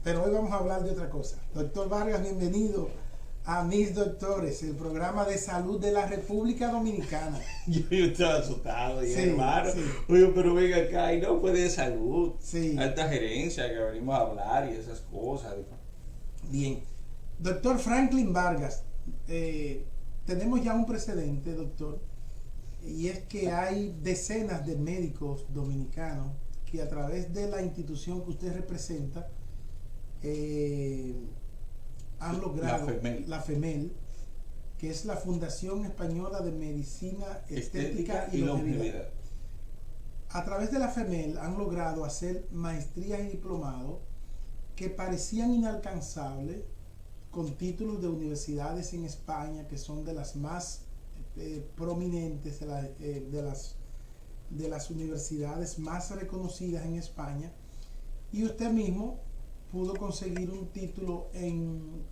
pero hoy vamos a hablar de otra cosa. Doctor Vargas, bienvenido a Mis Doctores, el programa de salud de la República Dominicana. Yo estaba asustado, y Sí, hermano, sí, oye, pero venga acá, y no fue de salud, sí. alta gerencia que venimos a hablar y esas cosas. Bien. Doctor Franklin Vargas, tenemos ya un precedente, doctor, y es que hay decenas de médicos dominicanos que a través de la institución que usted representa eh, han La logrado, FEMEL, la FEMEL, que es la Fundación Española de Medicina Estética estética y y Longevidad. longevidad. A través de la FEMEL han logrado hacer maestrías y diplomados que parecían inalcanzables, con títulos de universidades en España que son de las más prominentes, de las universidades más reconocidas en España, y usted mismo pudo conseguir un título en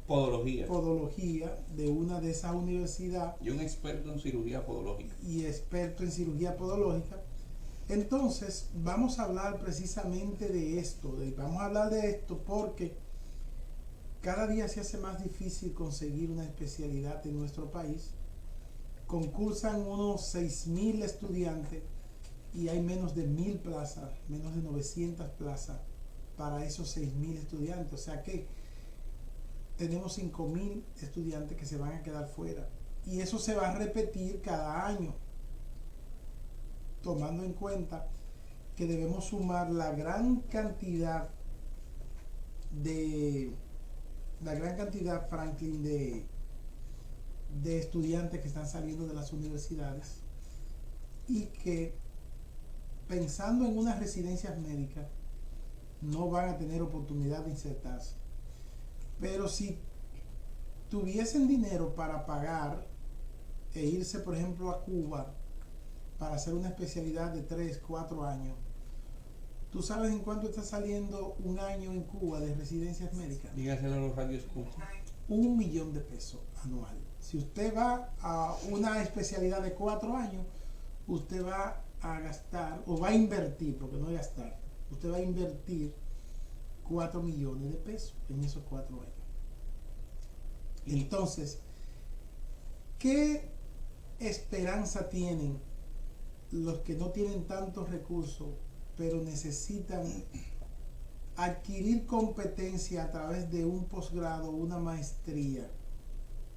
Podología. podología de una de esas universidades Y un experto en cirugía podológica. y experto en cirugía podológica. Entonces vamos a hablar precisamente de esto, vamos a hablar de esto porque cada día se hace más difícil conseguir una especialidad en nuestro país. Concursan unos 6.000 estudiantes y hay menos de 1.000 plazas, menos de 900 plazas para esos 6.000 estudiantes. O sea que tenemos 5.000 estudiantes que se van a quedar fuera. Y eso se va a repetir cada año, tomando en cuenta que debemos sumar de la gran cantidad, Franklin, de estudiantes que están saliendo de las universidades y que pensando en unas residencias médicas no van a tener oportunidad de insertarse. Pero si tuviesen dinero para pagar e irse, por ejemplo, a Cuba para hacer una especialidad de 3, 4 años, ¿tú sabes en cuánto está saliendo un año en Cuba de residencias médicas? Dígaselo a los radioescuchas. 1 millón de pesos anual. Si usted va a una especialidad de 4 años, usted va a gastar, o va a invertir, porque no es gastar, usted va a invertir 4 millones de pesos en esos 4 años. Entonces, ¿qué esperanza tienen los que no tienen tantos recursos, pero necesitan adquirir competencia a través de un posgrado, una maestría,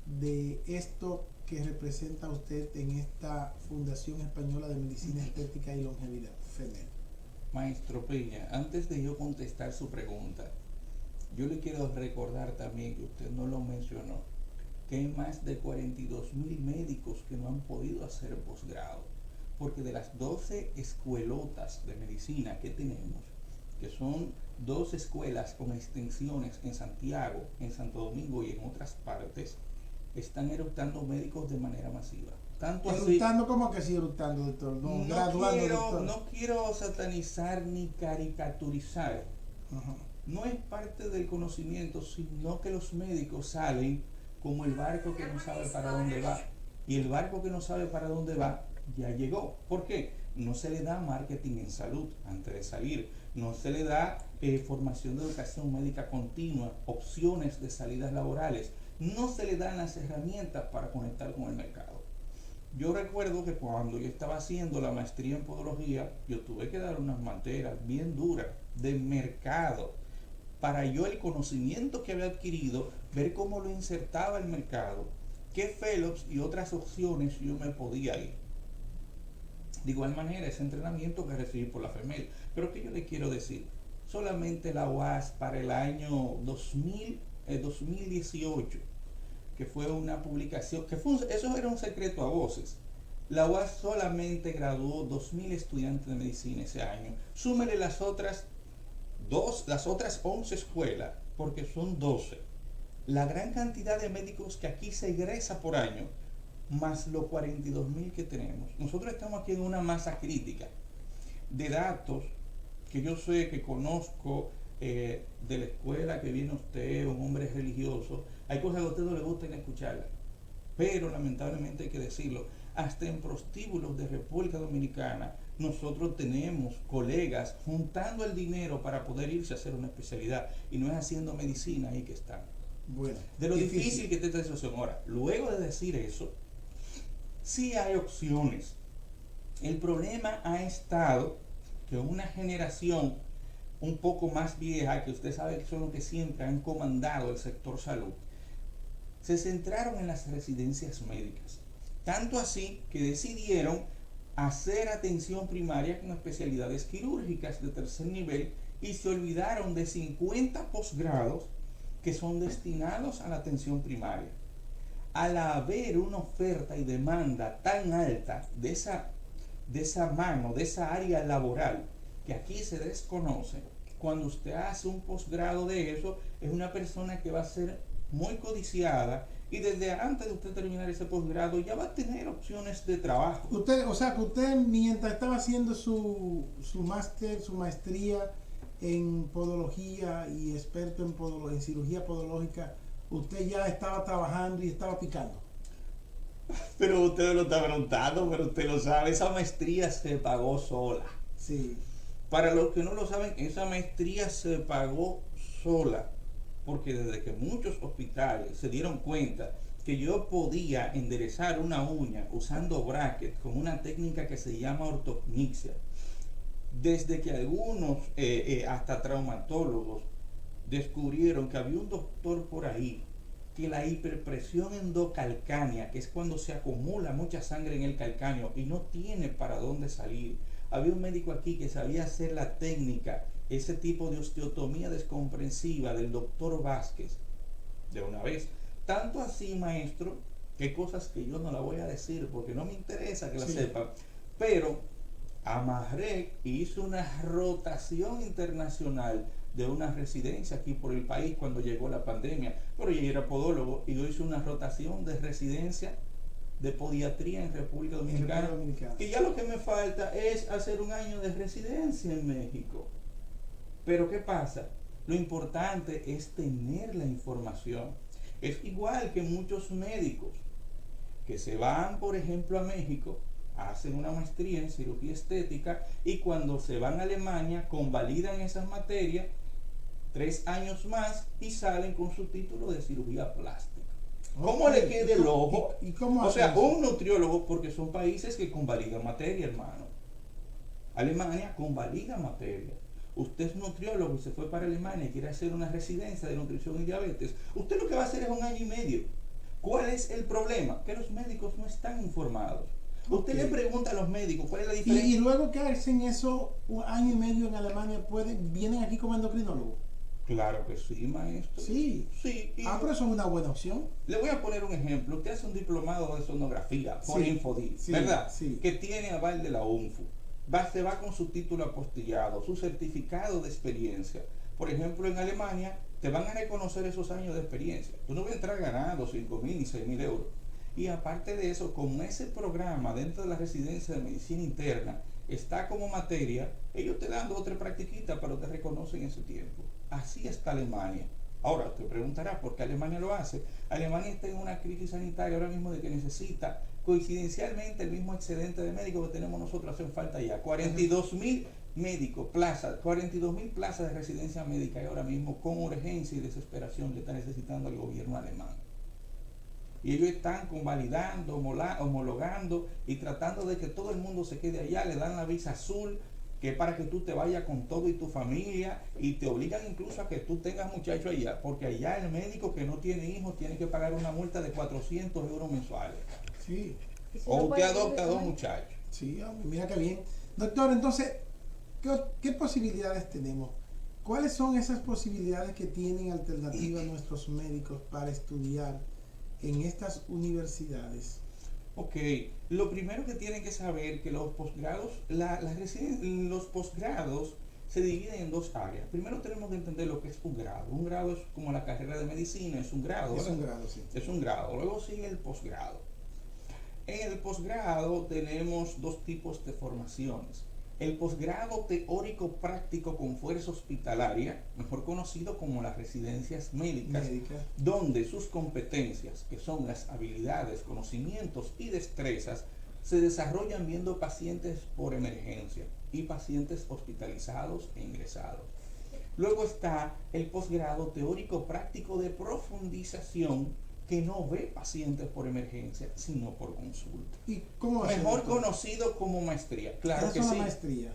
de esto que representa usted en esta Fundación Española de Medicina Estética y Longevidad, FEMEL? Maestro Peña, antes de yo contestar su pregunta, yo le quiero recordar también que usted no lo mencionó, que hay más de 42.000 médicos que no han podido hacer posgrado, porque de las 12 escuelotas de medicina que tenemos, que son 2 escuelas con extensiones en Santiago, en Santo Domingo y en otras partes, están eruptando médicos de manera masiva. Tanto Eruptando, como que sí eruptando, doctor, no, graduando, doctor. no quiero satanizar ni caricaturizar. Ajá. No es parte del conocimiento, sino que los médicos salen como el barco que no sabe para dónde va. Y el barco que no sabe para dónde va ya llegó. ¿Por qué? No se le da marketing en salud antes de salir. No se le da formación de educación médica continua, opciones de salidas laborales. No se le dan las herramientas para conectar con el mercado. Yo recuerdo que cuando yo estaba haciendo la maestría en podología, yo tuve que dar unas materias bien duras de mercado para yo el conocimiento que había adquirido, ver cómo lo insertaba el mercado, qué fellows y otras opciones yo me podía ir. De igual manera, ese entrenamiento que recibí por la FEMEL. Pero ¿qué yo le quiero decir? Solamente la UAS para el año 2018, que fue una publicación, eso era un secreto a voces. La UAS solamente graduó 2.000 estudiantes de medicina ese año. Súmele las otras 11 escuelas, porque son 12. La gran cantidad de médicos que aquí se egresa por año, más los 42.000 que tenemos. Nosotros estamos aquí en una masa crítica de datos que yo sé, que conozco de la escuela que viene usted, un hombre religioso. Hay cosas que a usted no le gustan escucharlas, pero lamentablemente hay que decirlo. Hasta en prostíbulos de República Dominicana nosotros tenemos colegas juntando el dinero para poder irse a hacer una especialidad y no es haciendo medicina ahí que están. Bueno, De lo difícil que está esta situación. Ahora, luego de decir eso, sí hay opciones. El problema ha estado que una generación un poco más vieja, que usted sabe que son los que siempre han comandado el sector salud, se centraron en las residencias médicas. Tanto así que decidieron hacer atención primaria con especialidades quirúrgicas de tercer nivel y se olvidaron de 50 posgrados que son destinados a la atención primaria. Al haber una oferta y demanda tan alta de esa mano, de esa área laboral, que aquí se desconoce, cuando usted hace un posgrado de eso, es una persona que va a ser muy codiciada y desde antes de usted terminar ese posgrado ya va a tener opciones de trabajo. Usted, o sea, que usted mientras estaba haciendo su máster, su maestría en podología y experto en cirugía podológica, usted ya estaba trabajando y estaba picando. Pero usted lo está preguntando, pero usted lo sabe, esa maestría se pagó sola. Sí. Para los que no lo saben, esa maestría se pagó sola, porque desde que muchos hospitales se dieron cuenta que yo podía enderezar una uña usando bracket con una técnica que se llama ortognicia, desde que algunos, hasta traumatólogos, descubrieron que había un doctor por ahí que la hiperpresión endocalcánea, que es cuando se acumula mucha sangre en el calcáneo y no tiene para dónde salir. Había un médico aquí que sabía hacer la técnica, ese tipo de osteotomía descomprensiva del doctor Vázquez, de una vez. Tanto así, maestro, que cosas que yo no la voy a decir porque no me interesa que la sepa, pero amarré y hice una rotación internacional de una residencia aquí por el país cuando llegó la pandemia. Pero yo era podólogo y yo hice una rotación de residencia de podiatría en República Dominicana. Y ya lo que me falta es hacer un año de residencia en México. Pero ¿qué pasa? Lo importante es tener la información. Es igual que muchos médicos que se van, por ejemplo, a México, hacen una maestría en cirugía estética y cuando se van a Alemania convalidan esas materias 3 años más y salen con su título de cirugía plástica. ¿Cómo le quede el ojo? ¿Y cómo o sea, eso? un nutriólogo, porque son países que convalidan materia, hermano. Alemania convalida materia. Usted es nutriólogo y se fue para Alemania y quiere hacer una residencia de nutrición y diabetes. Usted lo que va a hacer es 1 año y medio. ¿Cuál es el problema? Que los médicos no están informados. Usted le pregunta a los médicos cuál es la diferencia. Y luego que hacen eso 1 año y medio en Alemania, vienen aquí como endocrinólogos. Claro que sí, maestro. Sí. Pero eso es una buena opción. Le voy a poner un ejemplo. Usted hace un diplomado de sonografía por Infodil, ¿verdad? Sí. Que tiene aval de la UNFU. Se va con su título apostillado, su certificado de experiencia. Por ejemplo, en Alemania te van a reconocer esos años de experiencia. Tú no vas a entrar ganando 5.000 ni 6.000 euros. Y aparte de eso, con ese programa dentro de la residencia de medicina interna, está como materia, ellos te dan 2 o 3 practiquitas, pero te reconocen ese tiempo. Así está Alemania. Ahora, te preguntarás por qué Alemania lo hace. Alemania está en una crisis sanitaria ahora mismo de que necesita, coincidencialmente, el mismo excedente de médicos que tenemos nosotros, hacen falta ya 42.000 médicos, 42.000 plazas de residencia médica y ahora mismo con urgencia y desesperación le está necesitando el gobierno alemán. Y ellos están convalidando, homologando y tratando de que todo el mundo se quede allá. Le dan la visa azul, que es para que tú te vayas con todo y tu familia, y te obligan incluso a que tú tengas muchachos allá, porque allá el médico que no tiene hijos tiene que pagar una multa de 400 euros mensuales. Sí. O usted adopta 2 muchachos. Sí, mira qué bien. Doctor, entonces, ¿qué posibilidades tenemos? ¿Cuáles son esas posibilidades que tienen alternativas nuestros médicos para estudiar en estas universidades? Ok, lo primero que tienen que saber que los posgrados, los posgrados se dividen en 2 áreas. Primero tenemos que entender lo que es un grado. Un grado es como la carrera de medicina, es un grado. Es un grado, sí. Es un grado. Luego sigue el posgrado. En el posgrado tenemos 2 tipos de formaciones. El posgrado teórico práctico con fuerza hospitalaria, mejor conocido como las residencias médicas, donde sus competencias, que son las habilidades, conocimientos y destrezas, se desarrollan viendo pacientes por emergencia y pacientes hospitalizados e ingresados. Luego está el posgrado teórico práctico de profundización, que no ve pacientes por emergencia, sino por consulta. ¿Y cómo va a ser, Mejor doctor? conocido como maestría. Claro Esa que es una sí. maestría.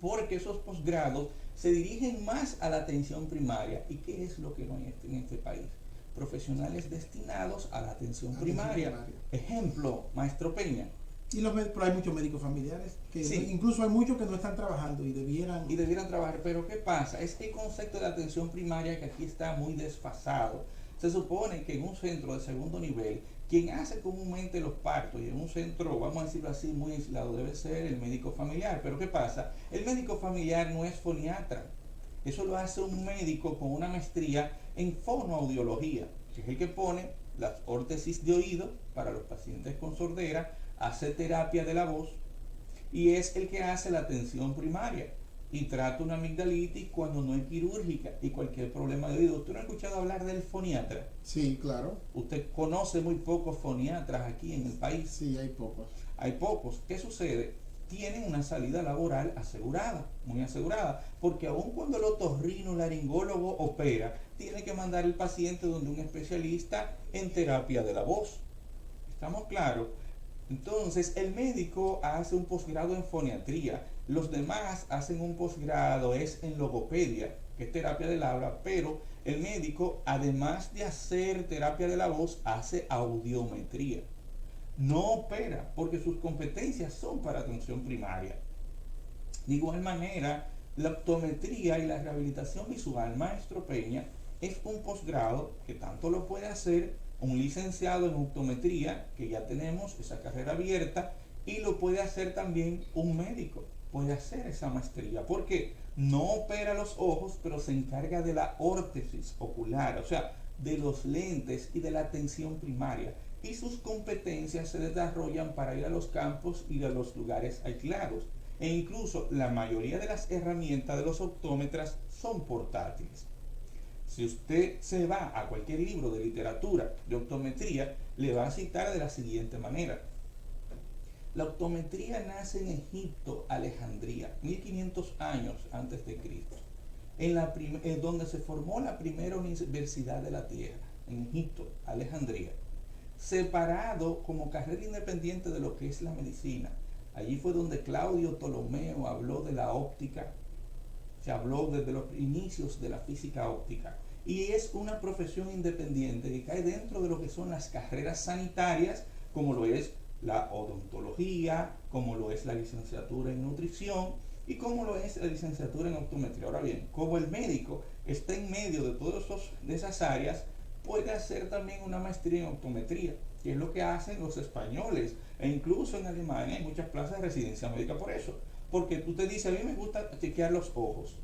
Porque esos posgrados se dirigen más a la atención primaria. ¿Y qué es lo que no hay en este país? Profesionales destinados a la atención primaria. Ejemplo, maestro Peña. Pero hay muchos médicos familiares que Sí. incluso hay muchos que no están trabajando y debieran trabajar, pero ¿qué pasa? Es que el concepto de atención primaria que aquí está muy desfasado. Se supone que en un centro de segundo nivel, quien hace comúnmente los partos, y en un centro, vamos a decirlo así, muy aislado, debe ser el médico familiar. Pero ¿qué pasa? El médico familiar no es foniatra. Eso lo hace un médico con una maestría en fonoaudiología, que es el que pone las órtesis de oído para los pacientes con sordera, hace terapia de la voz y es el que hace la atención primaria y trata una amigdalitis cuando no es quirúrgica y cualquier problema de oído. ¿Usted no ha escuchado hablar del foniatra? Sí, claro. Usted conoce muy pocos foniatras aquí en el país. Sí, hay pocos. Hay pocos. ¿Qué sucede? Tienen una salida laboral asegurada, muy asegurada, porque aun cuando el otorrinolaringólogo opera, tiene que mandar el paciente donde un especialista en terapia de la voz. ¿Estamos claros? Entonces, el médico hace un posgrado en foniatría, los demás hacen un posgrado en logopedia, que es terapia del habla, pero el médico, además de hacer terapia de la voz, hace audiometría. No opera, porque sus competencias son para atención primaria. De igual manera, la optometría y la rehabilitación visual, maestro Peña, es un posgrado que tanto lo puede hacer un licenciado en optometría, que ya tenemos esa carrera abierta, y lo puede hacer también un médico, puede hacer esa maestría, porque no opera los ojos, pero se encarga de la órtesis ocular, o sea, de los lentes y de la atención primaria, y sus competencias se desarrollan para ir a los campos y a los lugares aislados, e incluso la mayoría de las herramientas de los optómetras son portátiles. Si usted se va a cualquier libro de literatura de optometría, le va a citar de la siguiente manera. La optometría nace en Egipto, Alejandría, 1500 años antes de Cristo, en donde se formó la primera universidad de la Tierra, en Egipto, Alejandría, separado como carrera independiente de lo que es la medicina. Allí fue donde Claudio Ptolomeo habló de la óptica. Se habló desde los inicios de la física óptica y es una profesión independiente que cae dentro de lo que son las carreras sanitarias, como lo es la odontología, como lo es la licenciatura en nutrición y como lo es la licenciatura en optometría. Ahora bien, como el médico está en medio de todas esas áreas, puede hacer también una maestría en optometría, que es lo que hacen los españoles, e incluso en Alemania hay muchas plazas de residencia médica por eso. Porque tú te dices, a mí me gusta chequear los ojos,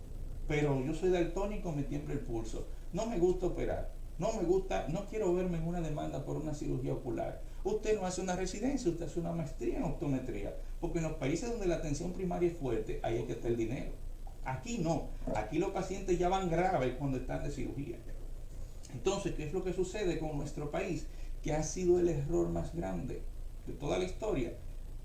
pero yo soy daltónico, me tiembla el pulso, no me gusta operar, no quiero verme en una demanda por una cirugía ocular. Usted no hace una residencia, usted hace una maestría en optometría, porque en los países donde la atención primaria es fuerte, ahí es que está el dinero. Aquí no, aquí los pacientes ya van graves cuando están de cirugía. Entonces, ¿qué es lo que sucede con nuestro país? Que ha sido el error más grande de toda la historia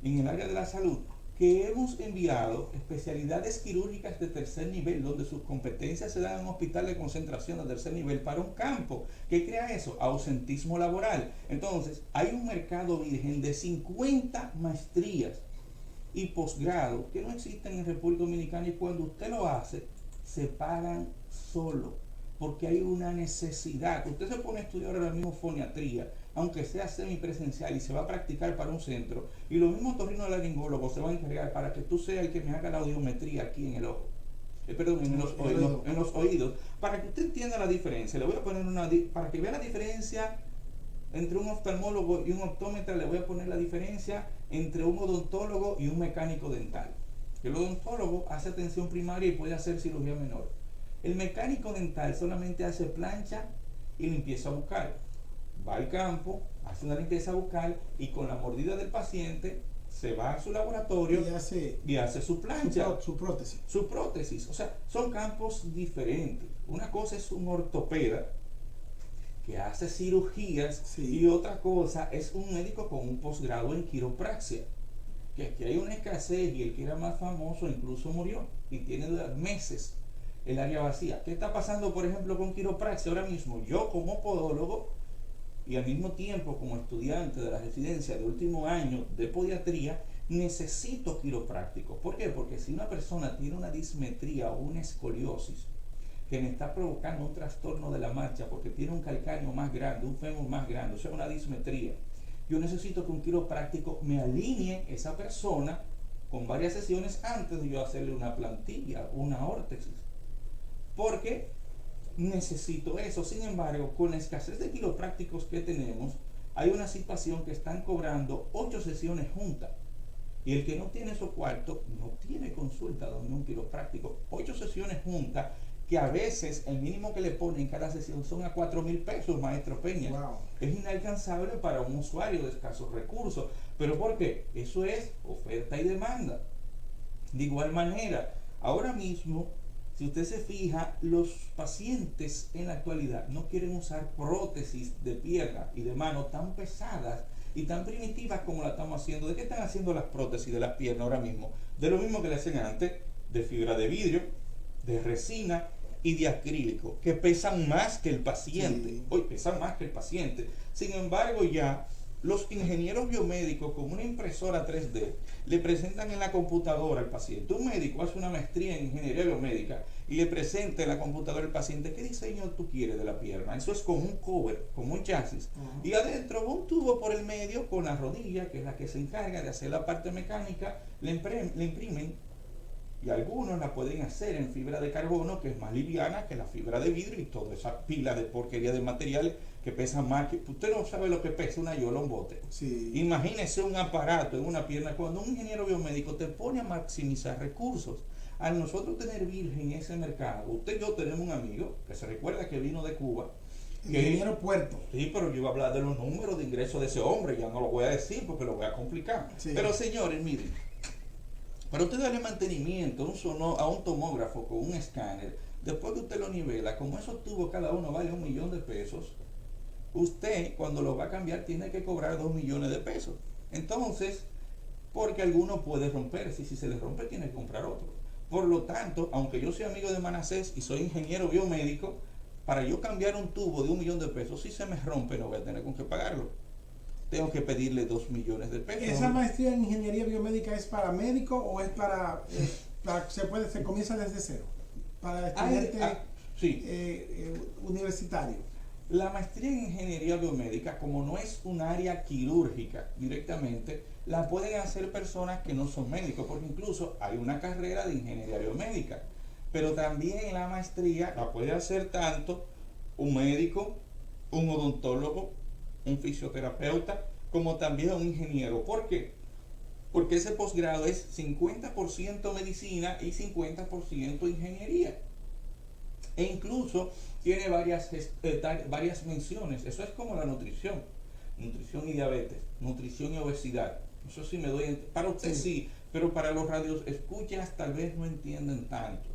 en el área de la salud, que hemos enviado especialidades quirúrgicas de tercer nivel, donde sus competencias se dan en un hospital de concentración de tercer nivel, para un campo. ¿Qué crea eso? Ausentismo laboral. Entonces, hay un mercado virgen de 50 maestrías y posgrado que no existen en República Dominicana, y cuando usted lo hace, se pagan solo, porque hay una necesidad. Usted se pone a estudiar ahora mismo foniatría, aunque sea semipresencial, y se va a practicar para un centro, y los mismos otorrinolaringólogos se van a encargar para que tú seas el que me haga la audiometría aquí en el ojo, en los oídos, para que usted entienda la diferencia. Le voy a poner para que vea la diferencia entre un oftalmólogo y un optómetra. Le voy a poner la diferencia entre un odontólogo y un mecánico dental. El odontólogo hace atención primaria y puede hacer cirugía menor. El mecánico dental solamente hace plancha y limpieza bucal. Va al campo, hace una limpieza bucal y con la mordida del paciente se va a su laboratorio y hace su plancha, su prótesis. Su prótesis. O sea, son campos diferentes. Una cosa es un ortopeda que hace cirugías, sí, y otra cosa es un médico con un posgrado en quiropraxia. que aquí hay una escasez y el que era más famoso incluso murió y tiene meses el área vacía. ¿Qué está pasando, por ejemplo, con quiropraxia ahora mismo? Yo como podólogo y al mismo tiempo como estudiante de la residencia de último año de podiatría, necesito quiroprácticos. ¿Por qué? Porque si una persona tiene una dismetría o una escoliosis que me está provocando un trastorno de la marcha porque tiene un calcáneo más grande, un fémur más grande, o sea, una dismetría, yo necesito que un quiropráctico me alinee esa persona con varias sesiones antes de yo hacerle una plantilla, una órtesis. Porque necesito eso. Sin embargo, con la escasez de quiroprácticos que tenemos, hay una situación que están cobrando 8 sesiones juntas. Y el que no tiene esos cuartos no tiene consulta donde un quiropráctico. 8 sesiones juntas, que a veces el mínimo que le ponen en cada sesión son a 4,000 pesos, maestro Peña. Wow. Es inalcanzable para un usuario de escasos recursos. ¿Pero por qué? Eso es oferta y demanda. De igual manera, ahora mismo, si usted se fija, los pacientes en la actualidad no quieren usar prótesis de pierna y de mano tan pesadas y tan primitivas como la estamos haciendo. ¿De qué están haciendo las prótesis de las piernas ahora mismo? De lo mismo que le hacen antes, de fibra de vidrio, de resina y de acrílico, que pesan más que el paciente. Sí. Hoy pesan más que el paciente. Sin embargo, ya los ingenieros biomédicos con una impresora 3D le presentan en la computadora al paciente. Un médico hace una maestría en ingeniería biomédica y le presenta en la computadora al paciente qué diseño tú quieres de la pierna. Eso es como un cover, como un chasis. Y adentro un tubo por el medio con la rodilla, que es la que se encarga de hacer la parte mecánica, le imprimen. Y algunos la pueden hacer en fibra de carbono, que es más liviana que la fibra de vidrio y toda esa pila de porquería de materiales que pesan más que... Usted no sabe lo que pesa una yola, un bote. Sí. Imagínese un aparato en una pierna. Cuando un ingeniero biomédico te pone a maximizar recursos, al nosotros tener virgen ese mercado, usted y yo tenemos un amigo que se recuerda que vino de Cuba. Ingeniero Puerto. Sí, pero yo iba a hablar de los números de ingresos de ese hombre, ya no lo voy a decir porque lo voy a complicar. Sí. Pero señores, miren, para usted darle mantenimiento a un tomógrafo con un escáner, después que usted lo nivela, como esos tubos cada uno vale 1 millón de pesos, usted cuando lo va a cambiar tiene que cobrar 2 millones de pesos. Entonces, porque alguno puede romperse y si se le rompe tiene que comprar otro. Por lo tanto, aunque yo soy amigo de Manasés y soy ingeniero biomédico, para yo cambiar un tubo de 1 millón de pesos, si se me rompe no voy a tener con qué pagarlo. Tengo que pedirle 2 millones de pesos. ¿Esa maestría en ingeniería biomédica es para médico o es para se comienza desde cero? Para estudiante sí. Universitario. La maestría en ingeniería biomédica, como no es un área quirúrgica directamente, la pueden hacer personas que no son médicos, porque incluso hay una carrera de ingeniería biomédica. Pero también la maestría la puede hacer tanto un médico, un odontólogo, un fisioterapeuta, como también un ingeniero. ¿Por qué? Porque ese posgrado es 50% medicina y 50% ingeniería. E incluso tiene varias menciones. Eso es como la nutrición y diabetes, nutrición y obesidad. Eso sí me doy, para usted sí, pero para los radios escuchas tal vez no entienden tanto.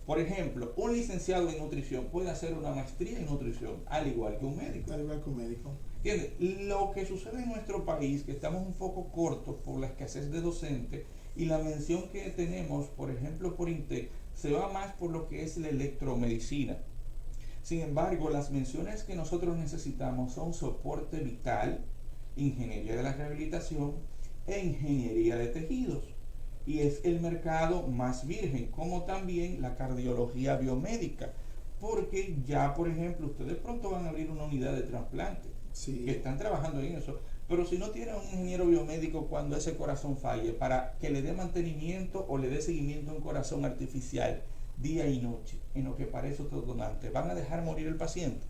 Por ejemplo, un licenciado en nutrición puede hacer una maestría en nutrición, al igual que un médico. Al igual que un médico. ¿Entiendes? Lo que sucede en nuestro país, que estamos un poco cortos por la escasez de docentes y la mención que tenemos, por ejemplo, por INTEC, se va más por lo que es la electromedicina. Sin embargo, las menciones que nosotros necesitamos son soporte vital, ingeniería de la rehabilitación e ingeniería de tejidos. Y es el mercado más virgen, como también la cardiología biomédica, porque ya, por ejemplo, ustedes pronto van a abrir una unidad de trasplante, que están trabajando en eso, pero si no tienen un ingeniero biomédico cuando ese corazón falle, para que le dé mantenimiento o le dé seguimiento a un corazón artificial día y noche, en lo que parece otro donante, ¿van a dejar morir el paciente?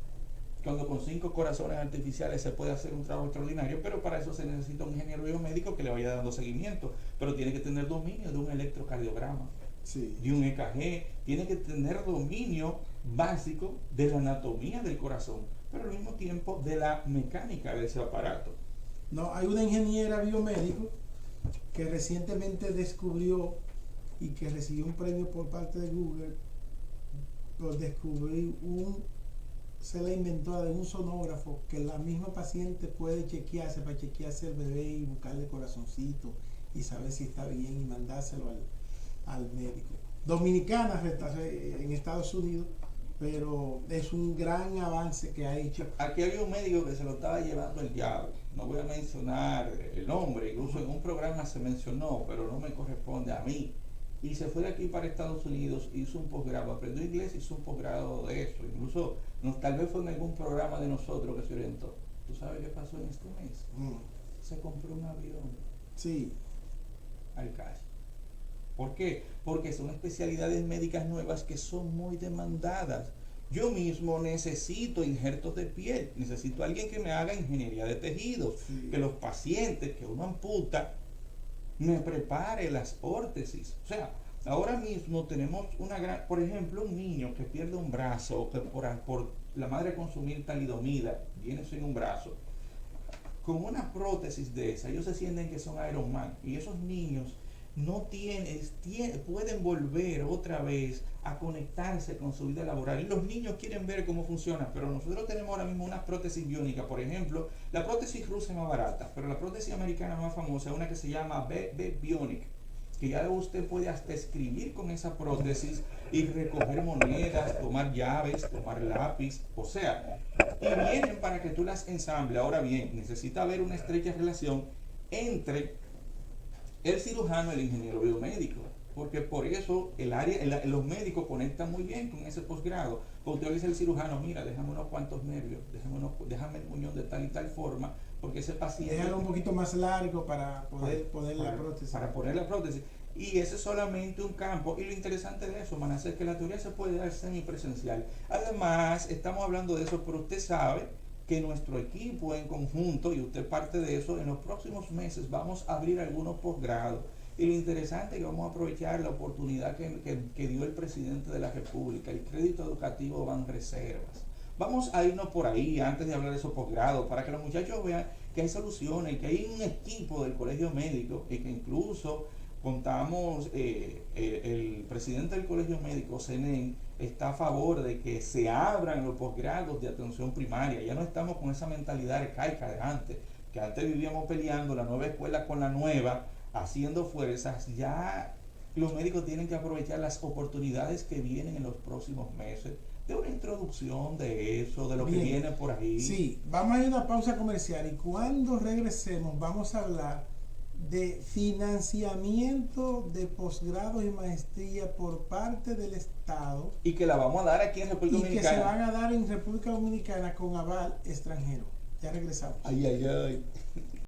Cuando con 5 corazones artificiales se puede hacer un trabajo extraordinario, pero para eso se necesita un ingeniero biomédico que le vaya dando seguimiento, pero tiene que tener dominio de un electrocardiograma, de un EKG, tiene que tener dominio básico de la anatomía del corazón, pero al mismo tiempo de la mecánica de ese aparato. No, hay una ingeniera biomédico que recientemente descubrió y que recibió un premio por parte de Google por descubrir se le inventó de un sonógrafo que la misma paciente puede chequearse para chequearse el bebé y buscarle corazoncito y saber si está bien y mandárselo al médico. Dominicana en Estados Unidos, pero es un gran avance que ha hecho. Aquí había un médico que se lo estaba llevando el diablo. No voy a mencionar el nombre, incluso en un programa se mencionó, pero no me corresponde a mí. Y se fue de aquí para Estados Unidos, hizo un posgrado, aprendió inglés, hizo un posgrado de eso. Incluso tal vez fue en algún programa de nosotros que se orientó. ¿Tú sabes qué pasó en este mes? Se compró un avión. Sí. Al cash. ¿Por qué? Porque son especialidades médicas nuevas que son muy demandadas. Yo mismo necesito injertos de piel, necesito a alguien que me haga ingeniería de tejidos, Sí. que los pacientes que uno amputa me prepare las órtesis. O sea, ahora mismo tenemos por ejemplo, un niño que pierde un brazo, que por la madre consumir talidomida, viene sin un brazo, con una prótesis de esa, ellos se sienten que son Iron Man, y esos niños no pueden volver otra vez a conectarse con su vida laboral. Y los niños quieren ver cómo funciona, pero nosotros tenemos ahora mismo una prótesis biónica. Por ejemplo, la prótesis rusa es más barata, pero la prótesis americana más famosa es una que se llama BB Bionic, que ya usted puede hasta escribir con esa prótesis y recoger monedas, tomar llaves, tomar lápiz, o sea, y vienen para que tú las ensambles. Ahora bien, necesita haber una estrecha relación entre el cirujano y el ingeniero biomédico, porque por eso los médicos conectan muy bien con ese posgrado. Porque usted le dice al cirujano, mira, déjame unos cuantos nervios, déjame el muñón de tal y tal forma, porque ese paciente... Déjalo un poquito más largo para poner la prótesis. Para poner la prótesis. Y ese es solamente un campo. Y lo interesante de eso, Manasseh, es que la teoría se puede dar semipresencial. Además, estamos hablando de eso, pero usted sabe que nuestro equipo en conjunto, y usted parte de eso, en los próximos meses vamos a abrir algunos posgrados. Y lo interesante es que vamos a aprovechar la oportunidad que dio el presidente de la República, el crédito educativo Banreservas. Vamos a irnos por ahí antes de hablar de esos posgrados, para que los muchachos vean que hay soluciones y que hay un equipo del colegio médico y que incluso contamos, el presidente del colegio médico, CENEN, está a favor de que se abran los posgrados de atención primaria. Ya no estamos con esa mentalidad arcaica de antes, que antes vivíamos peleando la nueva escuela con la nueva, haciendo fuerzas. Ya los médicos tienen que aprovechar las oportunidades que vienen en los próximos meses, de una introducción de eso, de lo que viene por ahí. Sí, vamos a ir a una pausa comercial y cuando regresemos vamos a hablar de financiamiento de posgrados y maestría por parte del Estado. Y que la vamos a dar aquí en República Dominicana. Y que se van a dar en República Dominicana con aval extranjero. Ya regresamos. Ay, ay, ay.